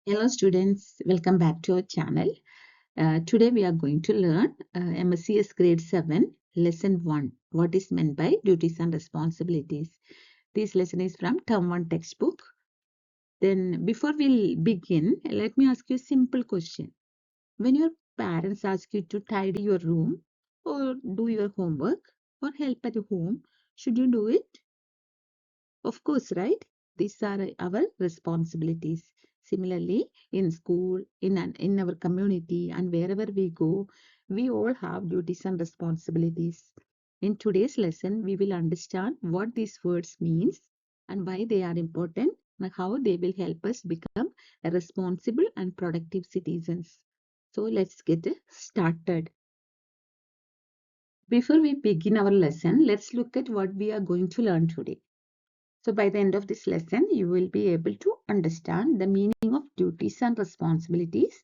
Hello students, welcome back to our channel. Today we are going to learn MSCS grade 7 lesson 1. What is meant by duties and responsibilities. This lesson is from term 1 textbook. Then before we begin, let me ask you a simple question. When your parents ask you to tidy your room or do your homework or help at home, should you do it? Of course, right? These are our responsibilities. Similarly, in school, in our community, and wherever we go, we all have duties and responsibilities. In today's lesson, we will understand what these words means and why they are important and how they will help us become a responsible and productive citizens. So let's get started. Before we begin our lesson, let's look at what we are going to learn today. So by the end of this lesson, you will be able to understand the meaning of duties and responsibilities.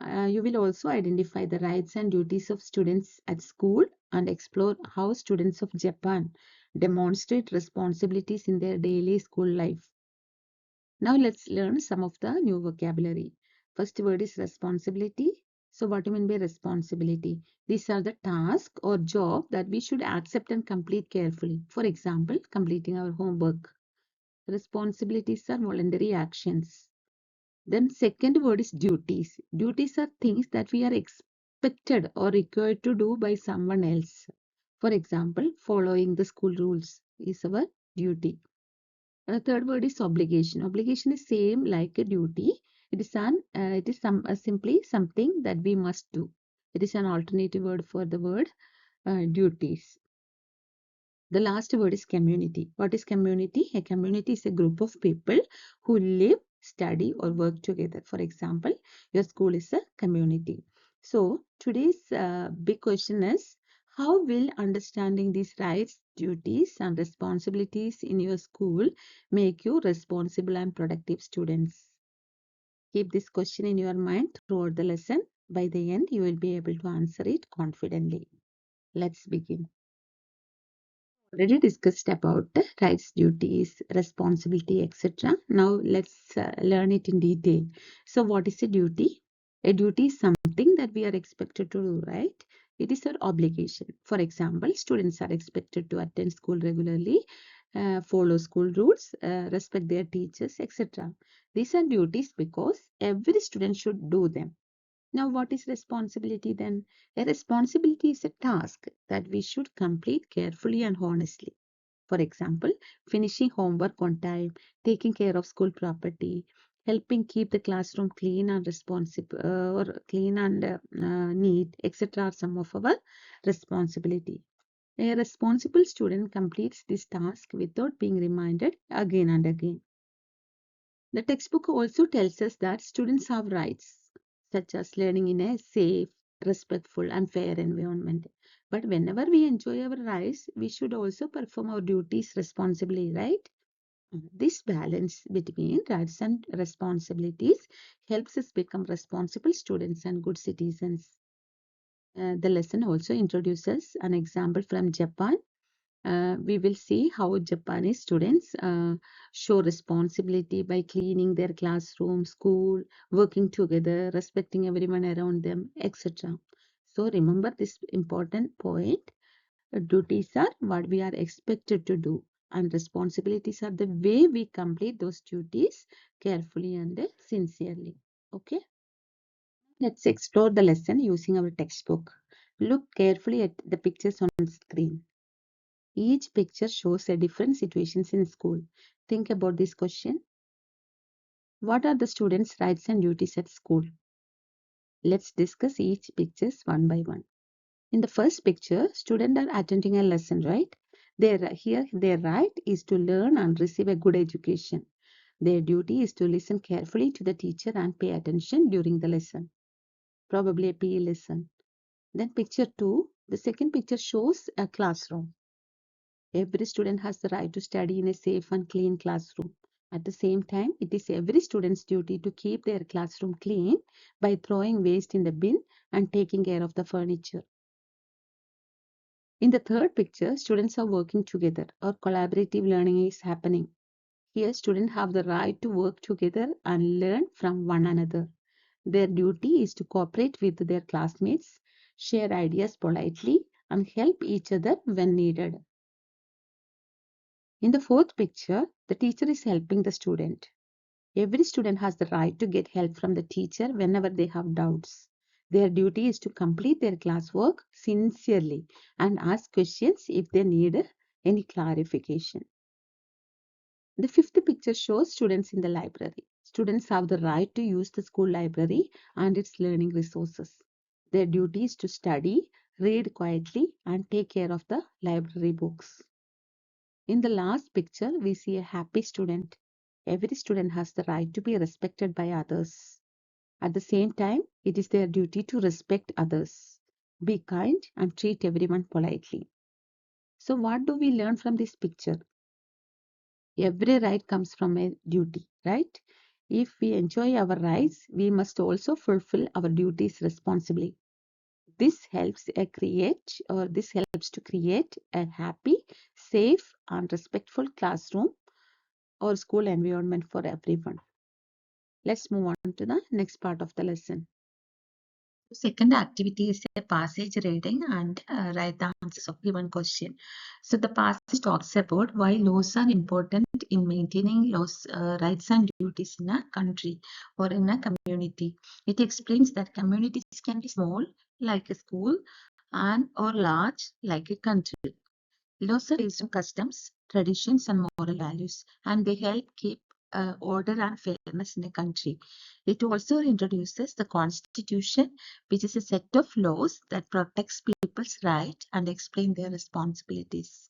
You will also identify the rights and duties of students at school and explore how students of Japan demonstrate responsibilities in their daily school life. Now let's learn some of the new vocabulary. First word is responsibility. So what do you mean by responsibility? These are the tasks or job that we should accept and complete carefully. For example, completing our homework. Responsibilities are voluntary actions. Then second word is duties. Duties are things that we are expected or required to do by someone else. For example, following the school rules is our duty. Third word is obligation. Obligation is same like a duty. It is simply something that we must do. It is an alternative word for the word duties. The last word is community. What is community? A community is a group of people who live, study, or work together. For example, your school is a community. So, today's big question is, how will understanding these rights, duties, and responsibilities in your school make you responsible and productive students? Keep this question in your mind throughout the lesson. By the end, you will be able to answer it confidently. Let's begin. Already discussed about the rights, duties, responsibility, etc. Now let's learn it in detail. So what is a duty? A duty is something that we are expected to do, right? It is our obligation. For example, students are expected to attend school regularly, follow school rules, respect their teachers, etc. These are duties because every student should do them. Now, what is responsibility then? A responsibility is a task that we should complete carefully and honestly. For example, finishing homework on time, taking care of school property, helping keep the classroom clean and responsible or clean and neat, etc. are some of our responsibility. A responsible student completes this task without being reminded again and again. The textbook also tells us that students have rights, such as learning in a safe, respectful, and fair environment. But whenever we enjoy our rights, we should also perform our duties responsibly, right? This balance between rights and responsibilities helps us become responsible students and good citizens. The lesson also introduces an example from Japan. We will see how Japanese students show responsibility by cleaning their classroom, school, working together, respecting everyone around them, etc. So remember this important point. Duties are what we are expected to do, and responsibilities are the way we complete those duties carefully and sincerely. Okay, let's explore the lesson using our textbook. Look carefully at the pictures on screen. Each picture shows a different situations in school. Think about this question. What are the students' rights and duties at school? Let's discuss each pictures one by one. In the first picture, students are attending a lesson, right? Their right is to learn and receive a good education. Their duty is to listen carefully to the teacher and pay attention during the lesson, probably a PE lesson. Then picture 2, the second picture shows a classroom. Every student has the right to study in a safe and clean classroom. At the same time, it is every student's duty to keep their classroom clean by throwing waste in the bin and taking care of the furniture. In the third picture, students are working together or collaborative learning is happening. Here, students have the right to work together and learn from one another. Their duty is to cooperate with their classmates, share ideas politely, and help each other when needed. In the fourth picture, the teacher is helping the student. Every student has the right to get help from the teacher whenever they have doubts. Their duty is to complete their classwork sincerely and ask questions if they need any clarification. The fifth picture shows students in the library. Students have the right to use the school library and its learning resources. Their duty is to study, read quietly, and take care of the library books. In the last picture, we see a happy student. Every student has the right to be respected by others. At the same time, it is their duty to respect others, be kind, and treat everyone politely. So, what do we learn from this picture? Every right comes from a duty, right? If we enjoy our rights, we must also fulfill our duties responsibly. This helps to create a happy, safe, and respectful classroom or school environment for everyone. Let's move on to the next part of the lesson. The second activity is a passage reading and write the answers of given question. So the passage talks about why laws are important in maintaining laws, rights and duties in a country or in a community. It explains that communities can be small, like a school, and or large, like a country. Laws are based on customs, traditions, and moral values, and they help keep order and fairness in a country. It also introduces the Constitution, which is a set of laws that protects people's rights and explain their responsibilities.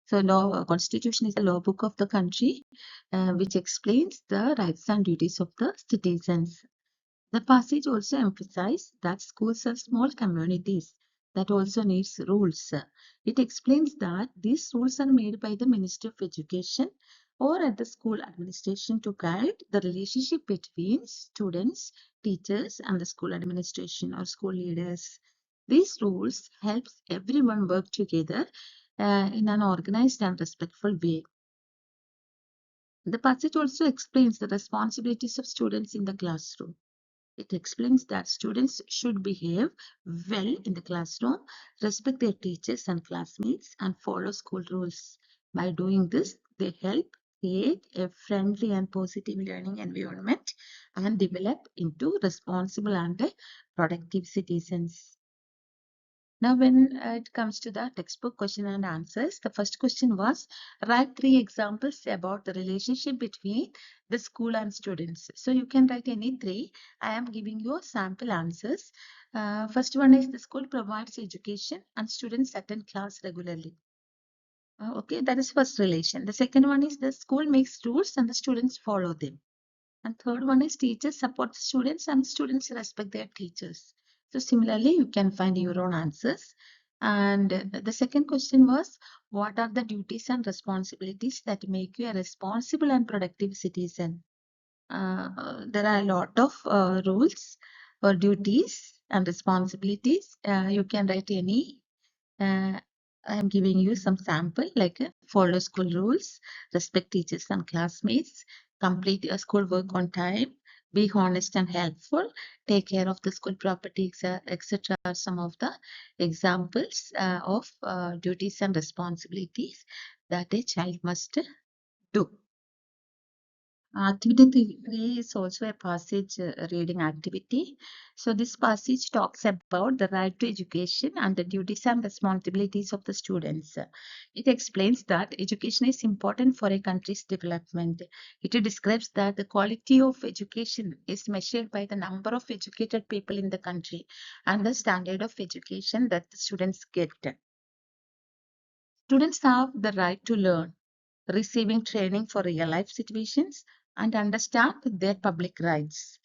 So, Constitution is the law book of the country, which explains the rights and duties of the citizens. The passage also emphasizes that schools are small communities that also needs rules. It explains that these rules are made by the Ministry of Education or at the school administration to guide the relationship between students, teachers, and the school administration or school leaders. These rules helps everyone work together in an organized and respectful way. The passage also explains the responsibilities of students in the classroom. It explains that students should behave well in the classroom, respect their teachers and classmates, and follow school rules. By doing this, they help create a friendly and positive learning environment and develop into responsible and productive citizens. Now, when it comes to the textbook question and answers, the first question was write three examples about the relationship between the school and students. So you can write any three. I am giving you sample answers. First one is the school provides education and students attend class regularly. Okay, that is first relation. The second one is the school makes rules and the students follow them. And third one is teachers support the students and students respect their teachers. So similarly, you can find your own answers. And the second question was, what are the duties and responsibilities that make you a responsible and productive citizen? There are a lot of rules or duties and responsibilities. You can write any. Uh, I am giving you some sample like follow school rules, respect teachers and classmates, complete your school work on time, be honest and helpful, take care of the school property, etc. Are some of the examples of duties and responsibilities that a child must do. Activity 3 is also a passage reading activity. So this passage talks about the right to education and the duties and responsibilities of the students. It explains that education is important for a country's development. It describes that the quality of education is measured by the number of educated people in the country and the standard of education that the students get. Students have the right to learn, receiving training for real life situations, and understand their public rights.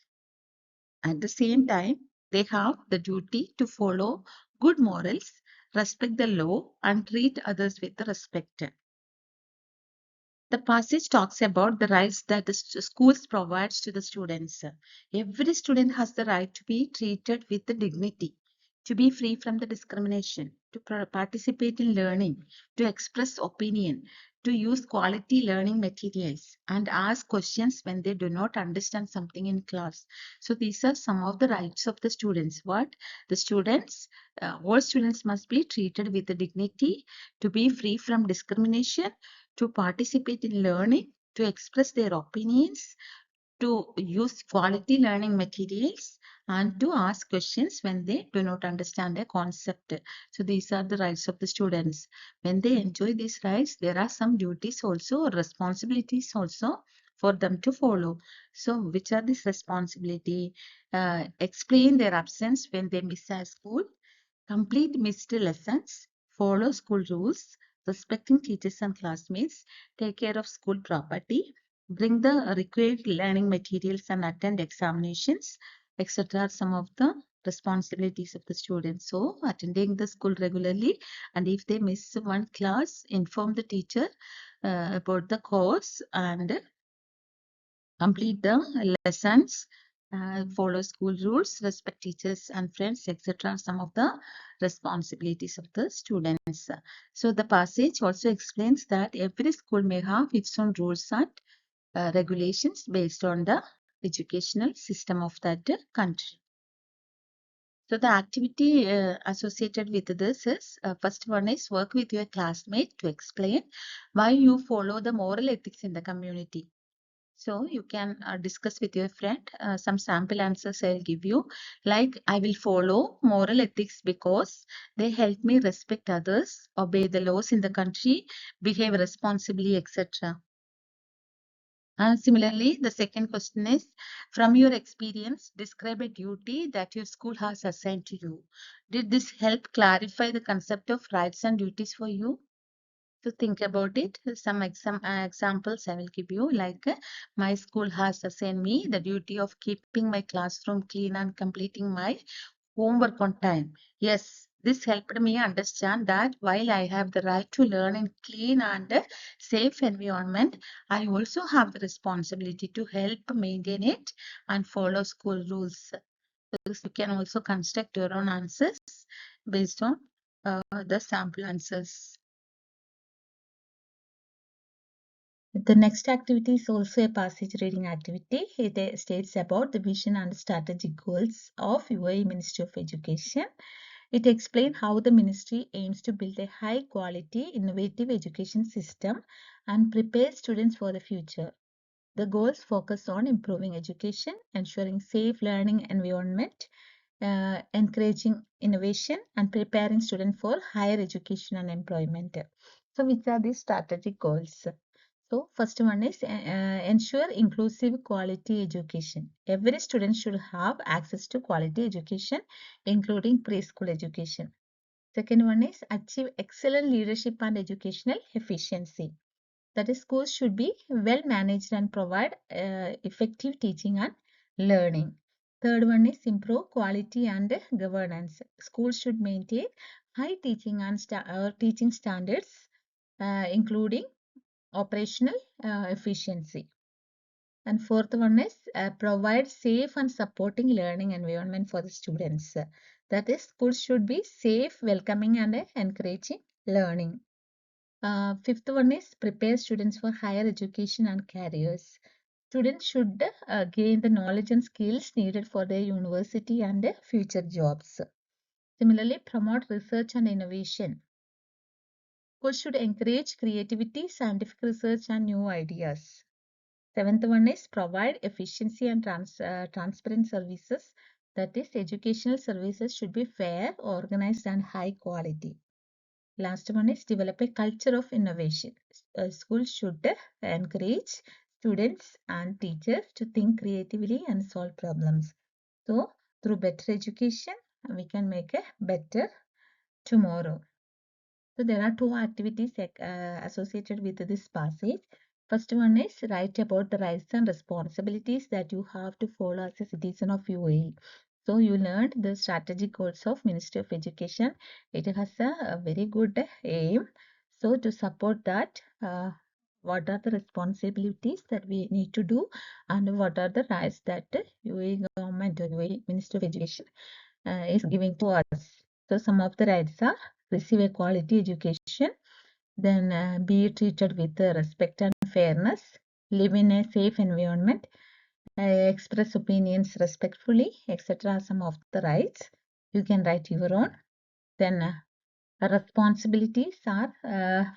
At the same time, they have the duty to follow good morals, respect the law, and treat others with respect. The passage talks about the rights that the schools provides to the students. Every student has the right to be treated with the dignity, to be free from the discrimination, to participate in learning, to express opinion, to use quality learning materials and ask questions when they do not understand something in class. So these are some of the rights of the students. What the students, all students must be treated with dignity, to be free from discrimination, to participate in learning, to express their opinions, to use quality learning materials, and to ask questions when they do not understand a concept. So these are the rights of the students. When they enjoy these rights, there are some duties also, or responsibilities also for them to follow. So which are these responsibility? Explain their absence when they miss a school, complete missed lessons, follow school rules, respecting teachers and classmates, take care of school property, bring the required learning materials and attend examinations, etc. are some of the responsibilities of the students. So, attending the school regularly, and if they miss one class, inform the teacher about the course and complete the lessons, follow school rules, respect teachers and friends, etc. Some of the responsibilities of the students. So the passage also explains that every school may have its own rules and regulations based on the educational system of that country. So the activity associated with this is, first one is work with your classmate to explain why you follow the moral ethics in the community. So you can discuss with your friend. Some sample answers I'll give you. Like, I will follow moral ethics because they help me respect others, obey the laws in the country, behave responsibly, etc. And similarly, the second question is, from your experience, describe a duty that your school has assigned to you. Did this help clarify the concept of rights and duties for you? To think about it, some examples I will give you. Like, my school has assigned me the duty of keeping my classroom clean and completing my homework on time. Yes, this helped me understand that while I have the right to learn in clean and safe environment, I also have the responsibility to help maintain it and follow school rules. So you can also construct your own answers based on the sample answers. The next activity is also a passage reading activity. It states about the vision and strategic goals of UAE Ministry of Education. It explains how the ministry aims to build a high quality, innovative education system and prepare students for the future. The goals focus on improving education, ensuring safe learning environment, encouraging innovation, and preparing students for higher education and employment. So, which are the strategic goals? So, first one is ensure inclusive quality education. Every student should have access to quality education, including preschool education. Second one is achieve excellent leadership and educational efficiency. That is, schools should be well managed and provide effective teaching and learning. Third one is improve quality and governance. Schools should maintain high teaching and teaching standards, including operational efficiency. And fourth one is provide safe and supporting learning environment for the students. That is, schools should be safe, welcoming, and encouraging learning. Fifth one is prepare students for higher education and careers. Students should gain the knowledge and skills needed for their university and future jobs. Similarly, promote research and innovation. Schools should encourage creativity, scientific research, and new ideas. Seventh one is provide efficiency and transparent services. That is, educational services should be fair, organized, and high quality. Last one is develop a culture of innovation. Schools should encourage students and teachers to think creatively and solve problems. So, through better education, we can make a better tomorrow. So there are two activities associated with this passage. First one is write about the rights and responsibilities that you have to follow as a citizen of UAE. So you learned the strategic goals of Ministry of Education. It has a very good aim. So to support that, what are the responsibilities that we need to do and what are the rights that UAE government or UAE Ministry of Education is giving to us. So some of the rights are receive a quality education, Then be treated with respect and fairness, live in a safe environment, express opinions respectfully, etc. are some of the rights. You can write your own. Then responsibilities are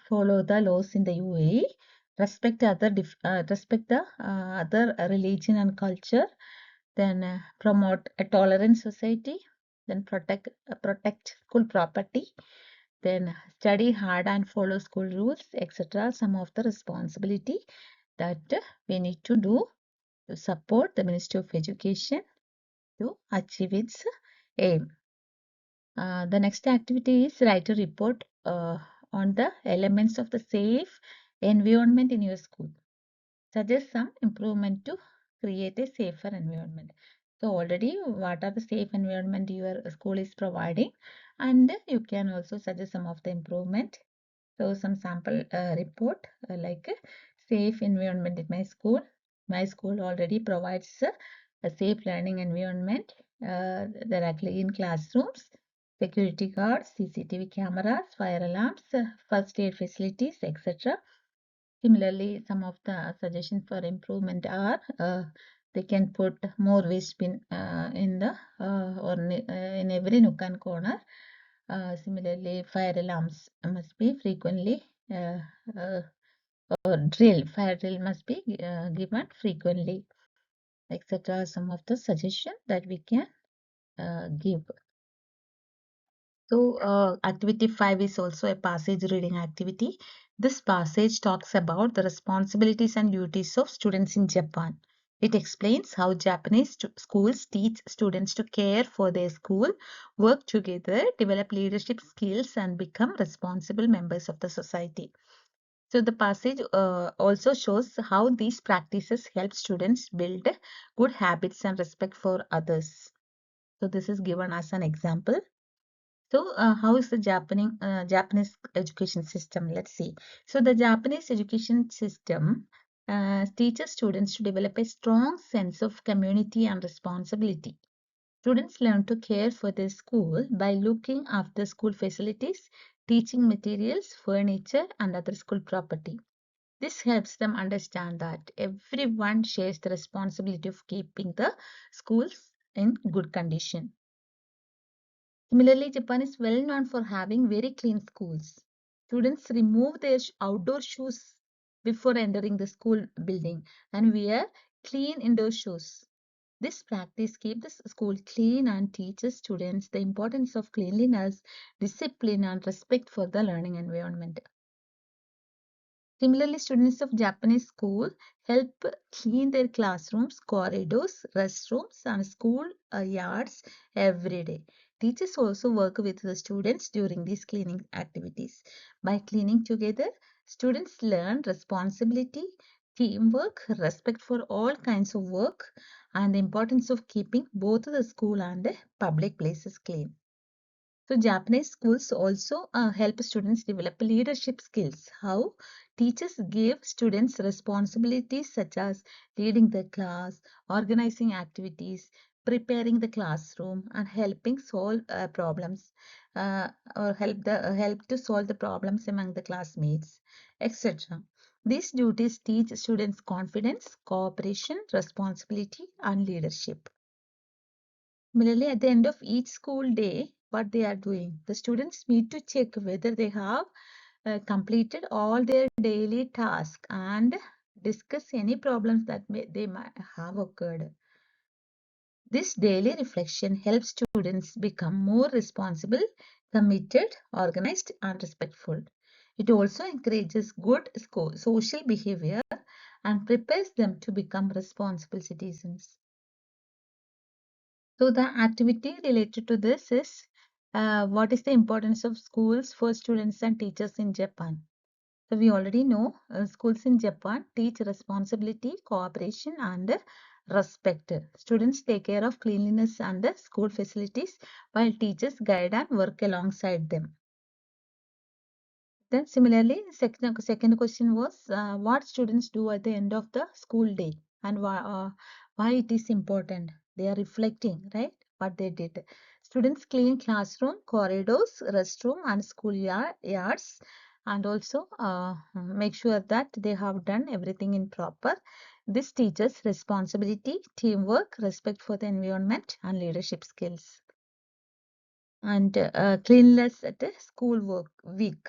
follow the laws in the UAE, respect the other religion and culture, then promote a tolerant society, then protect school property, then study hard and follow school rules, etc. Some of the responsibility that we need to do to support the Ministry of Education to achieve its aim. The next activity is write a report on the elements of the safe environment in your school. Suggest some improvement to create a safer environment. So already what are the safe environment your school is providing, and you can also suggest some of the improvement. So some sample report like safe environment in my school. My school already provides a safe learning environment. There are clean classrooms, security guards, CCTV cameras, fire alarms, first aid facilities, etc. Similarly, some of the suggestions for improvement are they can put more waste bin in the or in every nook and corner. Similarly, fire alarms must be frequently or fire drill must be given frequently, etc. Some of the suggestions that we can give. So, activity 5 is also a passage reading activity. This passage talks about the responsibilities and duties of students in Japan. It explains how Japanese schools teach students to care for their school, work together, develop leadership skills, and become responsible members of the society. So, the passage also shows how these practices help students build good habits and respect for others. So, this is given as an example. So, how is the Japanese education system? Let's see. So, the Japanese education system teaches students to develop a strong sense of community and responsibility. Students learn to care for their school by looking after school facilities, teaching materials, furniture, and other school property. This helps them understand that everyone shares the responsibility of keeping the schools in good condition. Similarly, Japan is well known for having very clean schools. Students remove their outdoor shoes before entering the school building and wear clean indoor shoes. This practice keeps the school clean and teaches students the importance of cleanliness, discipline, and respect for the learning environment. Similarly, students of Japanese school help clean their classrooms, corridors, restrooms, and school yards every day. Teachers also work with the students during these cleaning activities. By cleaning together, students learn responsibility, teamwork, respect for all kinds of work, and the importance of keeping both the school and the public places clean. So Japanese schools also help students develop leadership skills. How? Teachers give students responsibilities such as leading the class, organizing activities, preparing the classroom, and helping solve problems or help to solve the problems among the classmates, etc. These duties teach students confidence, cooperation, responsibility, and leadership. Similarly, at the end of each school day, what they are doing, the students need to check whether they have completed all their daily tasks and discuss any problems that they might have occurred. This daily reflection helps students become more responsible, committed, organized, and respectful. It also encourages good social behavior and prepares them to become responsible citizens. So the activity related to this is what is the importance of schools for students and teachers in Japan? So we already know schools in Japan teach responsibility, cooperation, and respect. Students take care of cleanliness and the school facilities while teachers guide and work alongside them. Then similarly, second question was what students do at the end of the school day and why it is important. They are reflecting, right, what they did. Students clean classroom, corridors, restroom and school yards and also make sure that they have done everything in proper. This teaches responsibility, teamwork, respect for the environment, and leadership skills. And cleanliness at a school work week.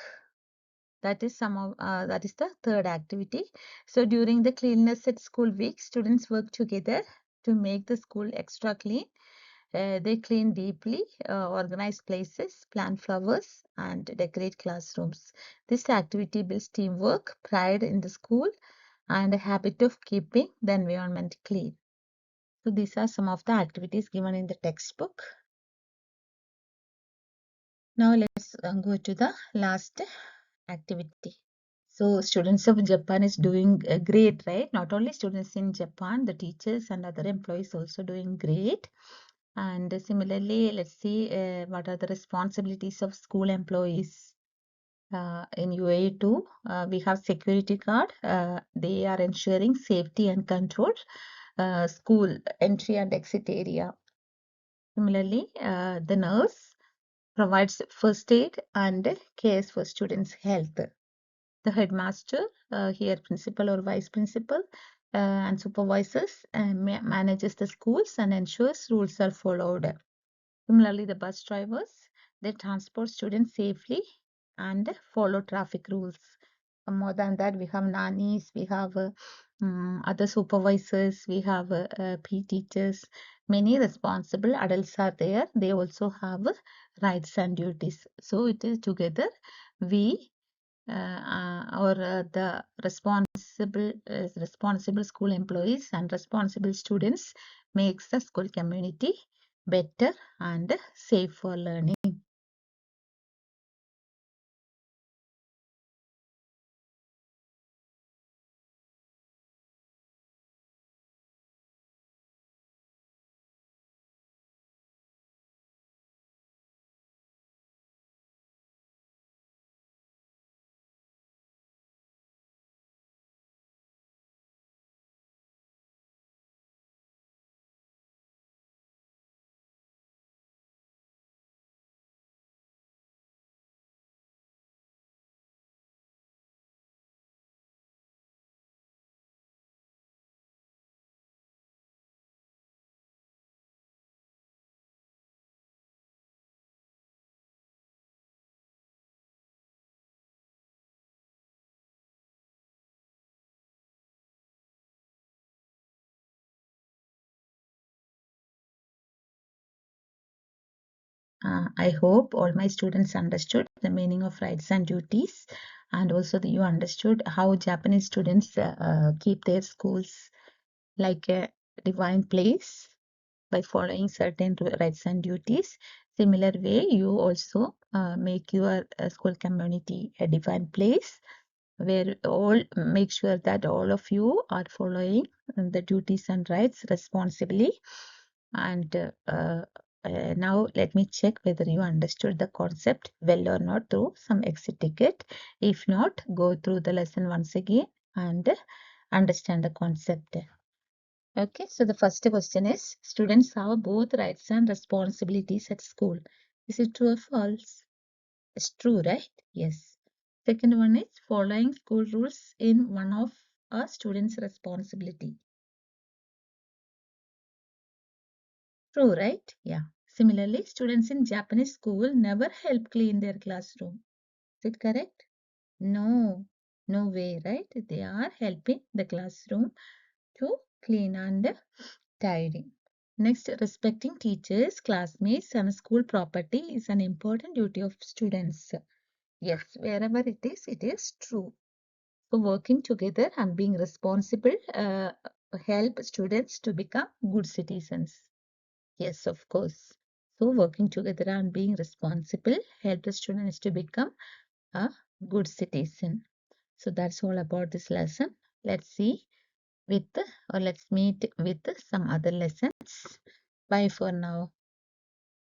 That is that is the third activity. So during the cleanliness at school week, students work together to make the school extra clean. They clean deeply, organize places, plant flowers, and decorate classrooms. This activity builds teamwork, pride in the school, and a habit of keeping the environment clean. So these are some of the activities given in the textbook. Now let's go to the last activity. So students of Japan is doing great, right? Not only students in Japan, the teachers and other employees also doing great. And similarly, let's see what are the responsibilities of school employees in UAE too. We have security guard. They are ensuring safety and control school entry and exit area. Similarly, the nurse provides first aid and cares for students' health. The headmaster, here principal or vice principal, and supervisors manages the schools and ensures rules are followed. Similarly, the bus drivers, they transport students safely and follow traffic rules. More than that, we have nannies, we have other supervisors, we have P teachers. Many responsible adults are there. They also have rights and duties. So it is together we or the responsible school employees and responsible students makes the school community better and safe for learning. I hope all my students understood the meaning of rights and duties, and also that you understood how Japanese students keep their schools like a divine place by following certain rights and duties. Similar way, you also make your school community a divine place where all make sure that all of you are following the duties and rights responsibly. And now let me check whether you understood the concept well or not through some exit ticket. If not, go through the lesson once again and understand the concept. Okay, so the first question is, students have both rights and responsibilities at school. Is it true or false? It's true, right? Yes. Second one is, following school rules in one of a student's responsibility. True, right? Yeah. Similarly, students in Japanese school never help clean their classroom. Is it correct? No, no way, right? They are helping the classroom to clean and tidy. Next, respecting teachers, classmates, and school property is an important duty of students. Yes, wherever it is true. So, working together and being responsible help students to become good citizens. Yes, of course. So, working together and being responsible help the students to become a good citizen. So, that's all about this lesson. Let's see with or let's meet with some other lessons. Bye for now.